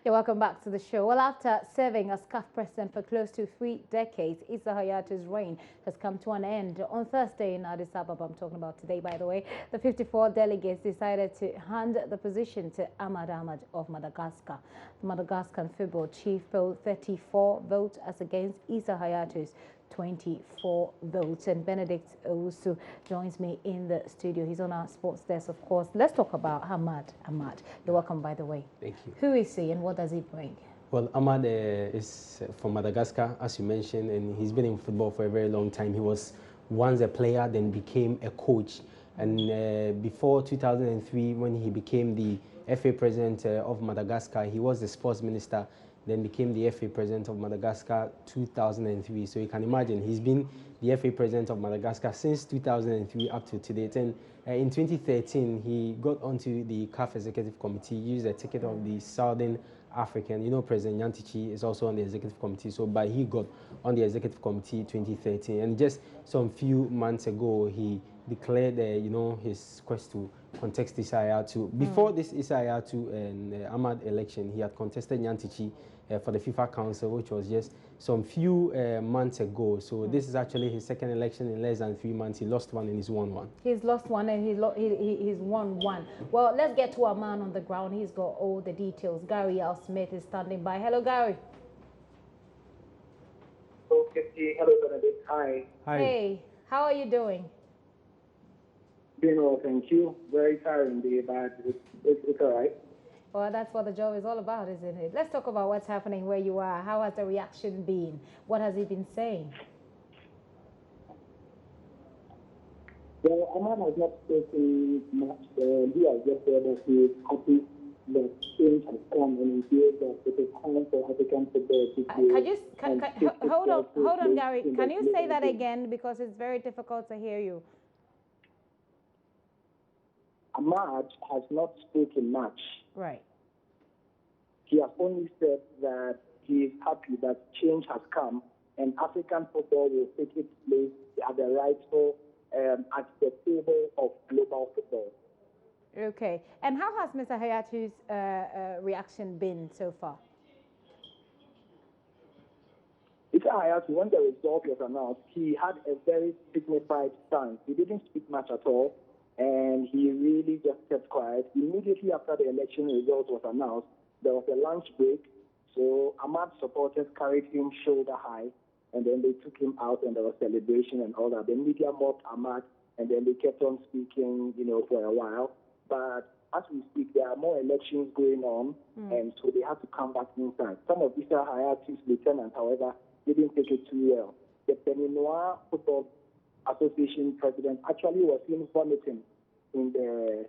You're welcome back to the show. Well, after serving as CAF president for close to 3 decades, Issa Hayatou's reign has come to an end. On Thursday in Addis Ababa, I'm talking about today, by the way, the 54 delegates decided to hand the position to Ahmad Ahmad of Madagascar. The Madagascan football chief polled 34 votes as against Issa Hayatou's 24 votes. And Benedict also joins me in the studio. He's on our sports desk, of course. Let's talk about Ahmad Ahmad. You're welcome, by the way. Thank you. Who is he and what does he bring? Well, Ahmad is from Madagascar, as you mentioned, and he's been in football for a very long time. He was once a player, then became a coach. And before 2003, when he became the FA president of Madagascar, he was the sports minister, then became the FA president of Madagascar 2003. So you can imagine he's been the FA president of Madagascar since 2003 up to today. And in 2013, he got onto the CAF executive committee, used a ticket of the Southern African. You know, President Nyantichi is also on the executive committee. So, but he got on the executive committee 2013. And just some few months ago, he declared, you know, his quest to contest Issa Hayatou. Before this Issa Hayatou and Ahmad election, he had contested Nyantichi for the FIFA Council, which was just some few months ago. So this is actually his second election in less than 3 months. He lost one and he's won one. He's lost one and he's won one. Well, let's get to our man on the ground. He's got all the details. Gary L. Smith is standing by. Hello, Gary. Okay, hello, Benedict. Hi. Hi. Hey, how are you doing? Doing well, thank you. Very tiring day, but it's all right. Well, that's what the job is all about, isn't it? Let's talk about what's happening where you are. How has the reaction been? What has he been saying? Well, Ahmad has not spoken much. He has just said that he is happy that change has come and he feels that it is time for African football to hold on, Gary. Can you say that again because it's very difficult to hear you? Ahmad has not spoken much. Right. He has only said that he is happy that change has come and African football will take its place at the rightful at the table of global football. Okay. And how has Mr. Hayatou's reaction been so far? Mr. Hayatou, when the result was announced, he had a very dignified stance. He didn't speak much at all. And he really just kept quiet. Immediately after the election result was announced, there was a lunch break. So Ahmad's supporters carried him shoulder high, and then they took him out, and there was celebration and all that. The media mocked Ahmad, and then they kept on speaking, you know, for a while. But as we speak, there are more elections going on, and so they have to come back inside. Some of Issa Hayatou's lieutenants, however, didn't take it too well. The Beninois Football Association president actually was seen vomiting in the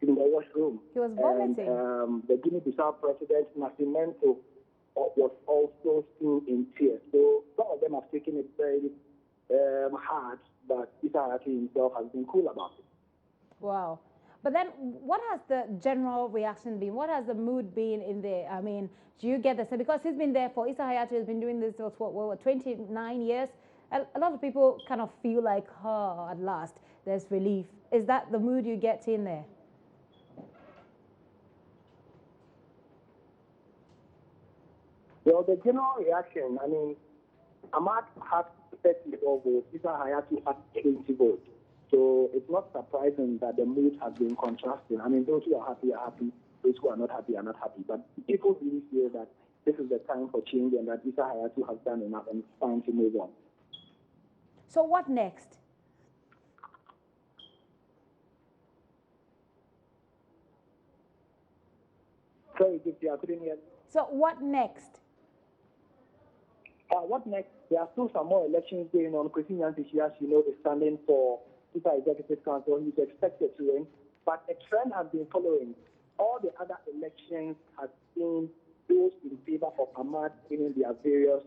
washroom. He was vomiting. And, the Guinea-Bissau president Nascimento was also seen in tears. So some of them have taken it very hard, but Issa Hayatou himself has been cool about it. Wow. But then what has the general reaction been? What has the mood been in there? I mean, do you get the same? Because he's been there for, Issa Hayatou has been doing this for what, 29 years? A lot of people kind of feel like, oh, at last, there's relief. Is that the mood you get in there? Well, the general reaction, I mean, Ahmad has 34 votes, Issa Hayatou has 20 votes. So it's not surprising that the mood has been contrasting. I mean, those who are happy, those who are not happy are not happy. But people really feel that this is the time for change and that Issa Hayatou has done enough and it's time to move on. So what next? Sorry, Gypsy, I couldn't hear. So what next? What next? There are still some more elections going on. President Nyantichi, as you know, is standing for FIFA Executive Council. He's expected to win. But a trend has been following. All the other elections have seen those in favor of Ahmad winning their various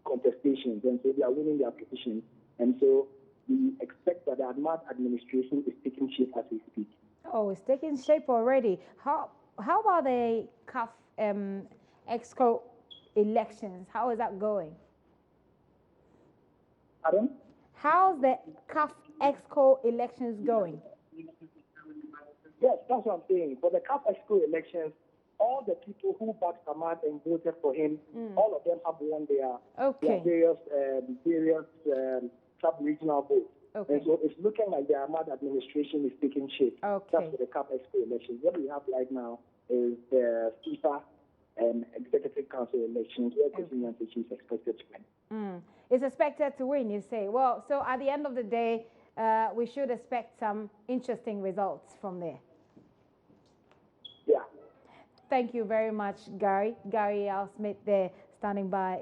contestations. And so they are winning their positions. And so we expect that the Ahmad administration is taking shape as we speak. Oh, it's taking shape already. How about the CAF Exco elections? How is that going? Pardon? How's the CAF Exco elections going? Yes, that's what I'm saying. For the CAF Exco elections, all the people who backed Ahmad and voted for him, all of them have won their various sub-regional votes. Okay. And so it's looking like the Ahmad administration is taking shape. Okay. That's for the CAF Expo elections. What we have right now is the FIFA and Executive Council elections where President Nyantakyi is expected to win. It's expected to win, you say. Well, so at the end of the day, we should expect some interesting results from there. Yeah. Thank you very much, Gary. Gary Al Smith there, standing by,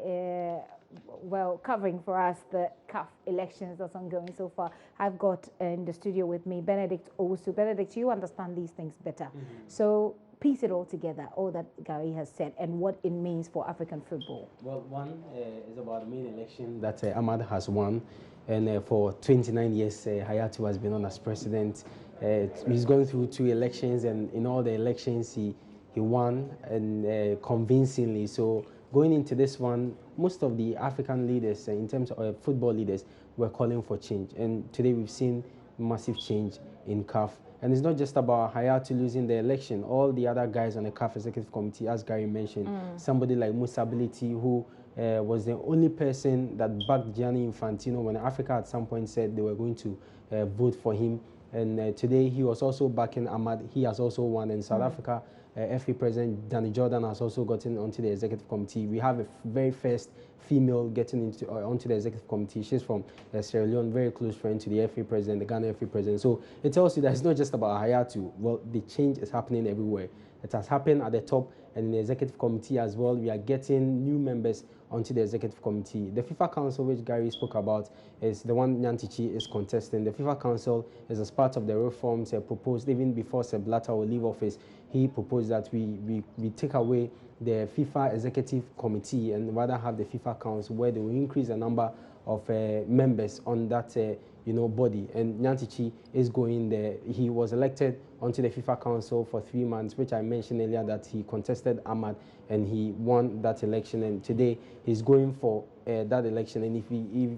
well, covering for us the CAF elections that's ongoing so far. I've got in the studio with me Benedict Owusu. Benedict, you understand these things better. So piece it all together, all that Gary has said, and what it means for African football. Well, one is about the main election that Ahmad has won. And for 29 years, Hayatou has been on as president. He's gone through 2 elections, and in all the elections, he won, and convincingly. So going into this one, most of the African leaders, in terms of football leaders, were calling for change. And today we've seen massive change in CAF. And it's not just about Hayatou losing the election. All the other guys on the CAF Executive Committee, as Gary mentioned, somebody like Musa Ability, who was the only person that backed Gianni Infantino when Africa at some point said they were going to vote for him. And today he was also backing Ahmad. He has also won. In South Africa, FA President Danny Jordan has also gotten onto the Executive Committee. We have a very first female getting onto the Executive Committee. She's from Sierra Leone, very close friend to the FA President, the Ghana FA President. So it tells you that it's not just about Hayatou. Well, the change is happening everywhere. It has happened at the top and in the Executive Committee as well. We are getting new members onto the Executive Committee. The FIFA Council, which Gary spoke about, is the one Nyantakyi is contesting. The FIFA Council is as part of the reforms proposed even before Sepp Blatter will leave office. He proposed that we take away the FIFA Executive Committee and rather have the FIFA Council, where they will increase the number of members on that body. And Nyantakyi is going there. He was elected onto the FIFA Council for 3 months, which I mentioned earlier that he contested Ahmad and he won that election. And today he's going for that election. And if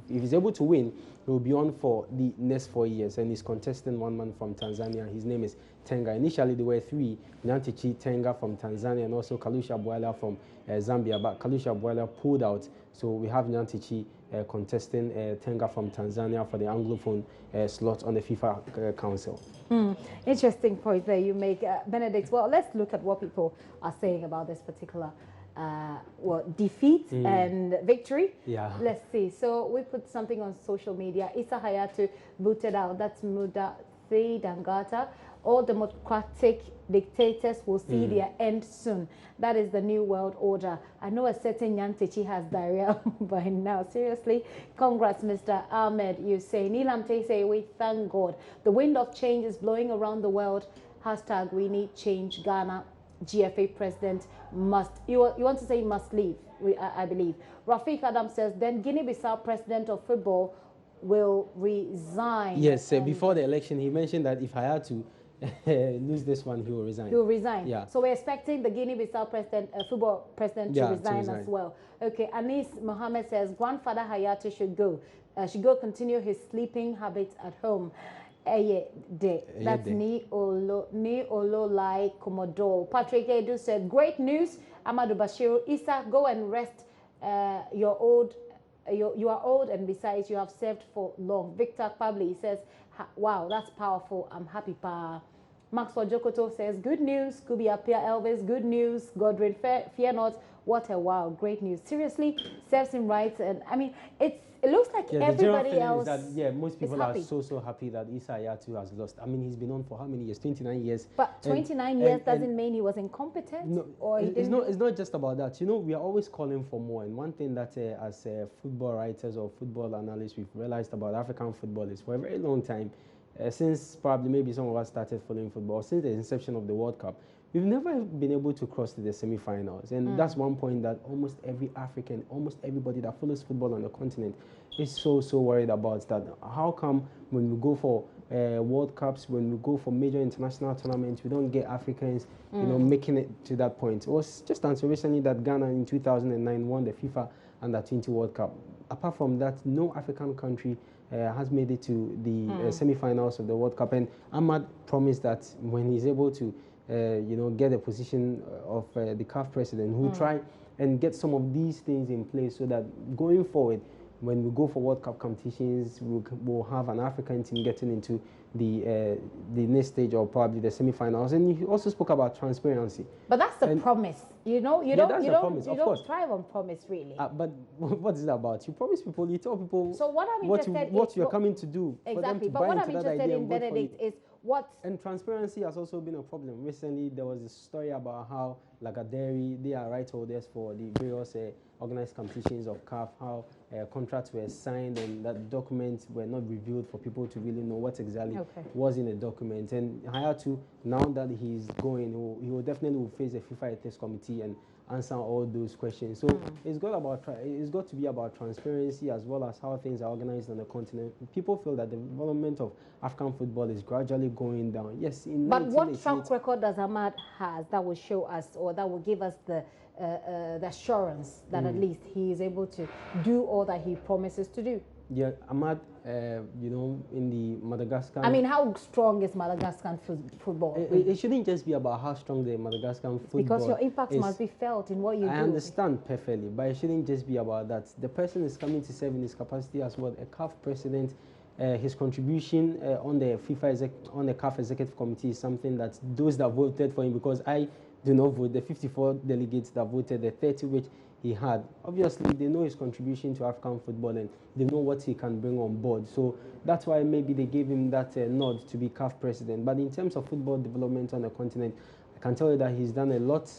he's able to win, he will be on for the next 4 years. And he's contesting one man from Tanzania. His name is Tenga. Initially there were 3: Nyantakyi, Tenga from Tanzania, and also Kalusha Bwala from Zambia. But Kalusha Bwala pulled out. So we have Nyantakyi contesting Tenga from Tanzania for the Anglophone slot on the FIFA Council. Interesting point there you make, Benedict. Well, let's look at what people are saying about this particular defeat and victory. Yeah. Let's see. So we put something on social media. Issa Hayatou voted out. That's Muda Dangata. All democratic dictators will see their end soon. That is the new world order. I know a certain Nyantakyi has diarrhea by now. Seriously. Congrats, Mr. Ahmed. You say, Nilam say, we thank God. The wind of change is blowing around the world. Hashtag we need change. Ghana GFA president must, you want to say must leave, I believe. Rafiq Adam says, then Guinea-Bissau president of football will resign. Yes, before the election, he mentioned that if Hayatou lose this one, he will resign. He will resign. Yeah. So we're expecting the Guinea-Bissau president, football president, to resign as well. Okay. Anis Mohammed says grandfather Hayatou should go. Continue his sleeping habits at home. That's Ni Olo Lai Commodore. Patrick Edu said, great news. Amadou Bashiru, Issa, go and rest. You are old, and besides, you have served for long. Victor Pabli says, wow, that's powerful. I'm happy, pa. Maxwell Jokoto says, good news. Kubi Apia Elvis, good news. Godwin, fear not. What a wow, great news. Seriously, serves him right. And I mean, it looks like everybody else that, most people are so happy that Issa Hayatou has lost. I mean, he's been on for how many years? 29 years. But 29 years doesn't mean he was incompetent? No, or it's not just about that. You know, we are always calling for more. And one thing that as football writers or football analysts, we've realized about African football is for a very long time, since probably maybe some of us started following football, since the inception of the World Cup, we've never been able to cross to the semi-finals. And that's one point that almost every African, almost everybody that follows football on the continent is so worried about. That how come when we go for World Cups, when we go for major international tournaments, we don't get Africans, making it to that point. It was just until recently that Ghana in 2009 won the FIFA Under-20 World Cup. Apart from that, no African country has made it to the semi-finals of the World Cup. And Ahmad promised that when he's able to get a position of the CAF president, who try and get some of these things in place so that going forward, when we go for World Cup competitions, we'll have an African team getting into the next stage, or probably the semi-finals. And he also spoke about transparency. But that's the promise, you don't thrive on promise, really. But what is that about? You promise people, you tell people. So what I'm interested what you're coming to do. Exactly. But what I'm interested in, Benedict, is what. And transparency has also been a problem. Recently, there was a story about how Lagaderi, they are right holders for the various organized competitions of CAF, how contracts were signed and that documents were not revealed for people to really know what exactly was in the document. And Hayatou, now that he's going, he will definitely face the FIFA Ethics Committee and answer all those questions. So it's got to be about transparency as well as how things are organized on the continent. People feel that the development of African football is gradually going down. Yes, but what track record does Ahmad has that will show us, or that will give us the assurance that at least he is able to do all that he promises to do? Yeah, Ahmad, in the Madagascar... I mean, how strong is Madagascar football? It shouldn't just be about how strong the Madagascar football is. Because your impact must be felt in what you do. I understand perfectly, but it shouldn't just be about that. The person is coming to serve in his capacity as well, a CAF president. His contribution on the CAF Executive Committee is something that those that voted for him, because I do not vote, the 54 delegates that voted, the 30 which he had, obviously they know his contribution to African football and they know what he can bring on board. So that's why maybe they gave him that nod to be CAF president. But in terms of football development on the continent, I can tell you that he's done a lot.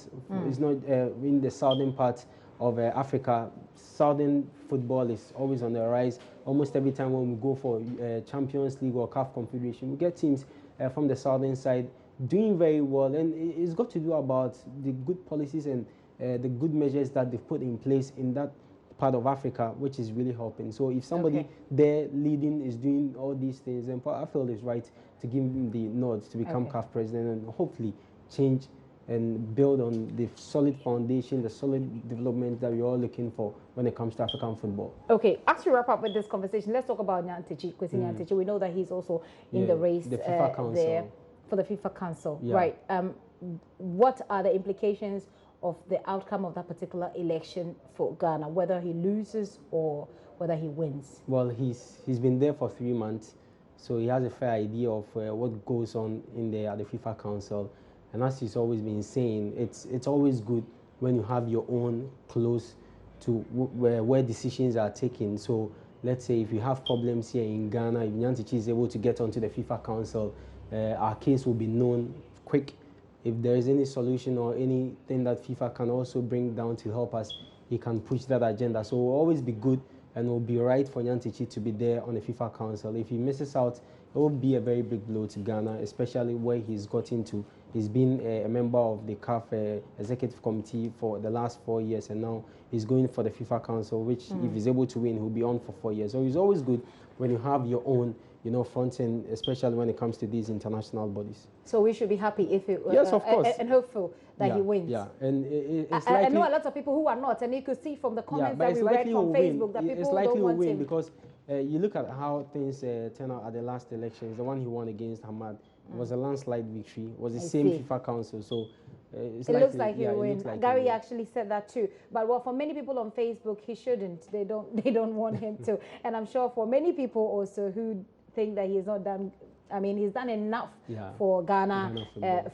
He's not in the southern part of Africa. Southern football is always on the rise. Almost every time when we go for Champions League or CAF Confederation, we get teams from the southern side doing very well. And it's got to do about the good policies and the good measures that they've put in place in that part of Africa, which is really helping. So if somebody there leading is doing all these things, then I feel it's right to give him the nod to become CAF president and hopefully change and build on the solid foundation, the solid development that we're all looking for when it comes to African football. Okay, as we wrap up with this conversation, let's talk about Nyantichi, Kwesi Nyantichi. We know that he's also in the race the FIFA Council. There for the FIFA Council. Right. What are the implications of the outcome of that particular election for Ghana, whether he loses or whether he wins? Well, he's been there for 3 months, so he has a fair idea of what goes on in there at the FIFA Council. And as he's always been saying, it's always good when you have your own close to where decisions are taken. So let's say if you have problems here in Ghana, if Nyantichi is able to get onto the FIFA Council, our case will be known quick. If there is any solution or anything that FIFA can also bring down to help us, he can push that agenda. So it will always be good and it will be right for Nyantichi to be there on the FIFA Council. If he misses out, it will be a very big blow to Ghana, especially where he's got into. He's been a member of the CAF Executive Committee for the last 4 years, and now he's going for the FIFA Council, which if he's able to win, he'll be on for 4 years. So it's always good when you have your own, front end, especially when it comes to these international bodies. So we should be happy if it... yes, of course. And hopeful that he wins. Yeah, and it's likely... I know a lot of people who are not, and you could see from the comments that we read from Facebook that people don't want him. Because you look at how things turn out at the last elections. The one he won against Ahmad was a landslide victory. It was the same FIFA Council. So it looks like he'll win. Gary actually said that too. But for many people on Facebook, he shouldn't. They don't want him to. And I'm sure for many people also who think that he's not done. I mean, he's done enough for Ghana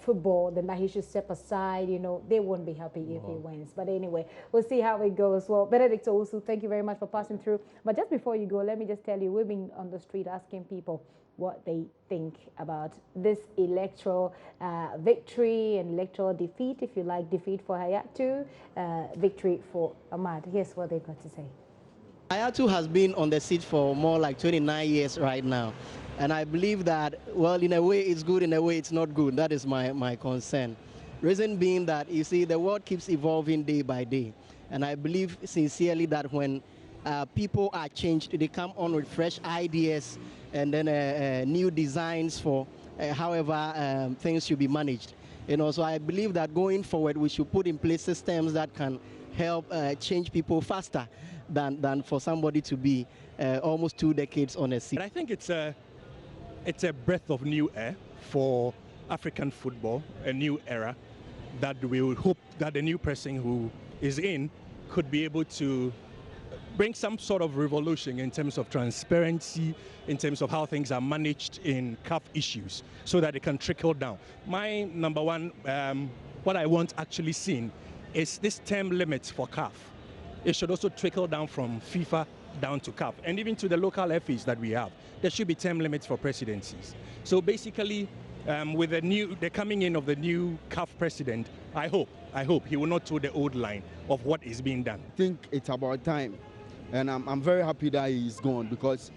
football, then that he should step aside. They won't be happy if he wins. But anyway, we'll see how it goes. Well, Benedict also, thank you very much for passing through. But just before you go, let me just tell you, we've been on the street asking people what they think about this electoral victory and electoral defeat, if you like, defeat for Hayatou, victory for Ahmad. Here's what they've got to say. Hayatou has been on the seat for more like 29 years right now. And I believe that, well, in a way it's good, in a way it's not good. That is my concern. Reason being that, you see, the world keeps evolving day by day. And I believe sincerely that when people are changed, they come on with fresh ideas and then new designs for however things should be managed. So I believe that going forward, we should put in place systems that can help change people faster than for somebody to be almost 2 decades on a seat. I think it's a breath of new air for African football, a new era, that we would hope that the new person who is in could be able to bring some sort of revolution in terms of transparency, in terms of how things are managed in CAF issues, so that it can trickle down. My number one, what I want actually seen is this term limit for CAF. It should also trickle down from FIFA down to CAF, and even to the local FAs that we have. There should be term limits for presidencies. So basically, with the coming in of the new CAF president, I hope he will not toe the old line of what is being done. I think it's about time. And I'm very happy that he's gone, because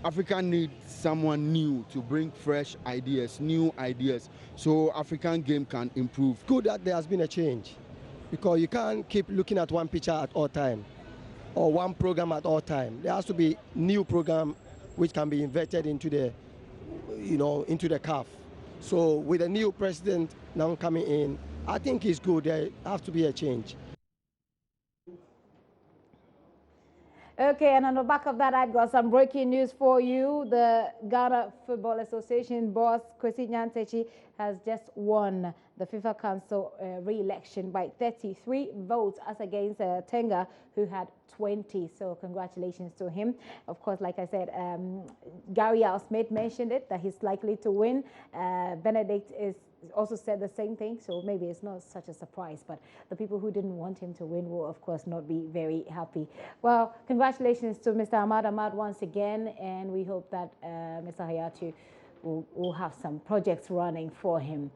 Africa needs someone new to bring fresh ideas, new ideas, so African game can improve. Good that there has been a change, because you can't keep looking at one picture at all time or one program at all time. There has to be new program which can be inverted into the, into the CAF. So with a new president now coming in, I think it's good. There has to be a change. Okay, and on the back of that, I've got some breaking news for you. The Ghana Football Association boss, Kwesi Nyantakyi, has just won the FIFA Council re-election by 33 votes as against Tenga, who had 20. So congratulations to him. Of course, like I said, Gary Al-Smith mentioned it, that he's likely to win. Benedict is also said the same thing, so maybe it's not such a surprise, but the people who didn't want him to win will of course not be very happy. Well, congratulations to Mr. Ahmad Ahmad once again, and we hope that Mr. Hayatou will have some projects running for him.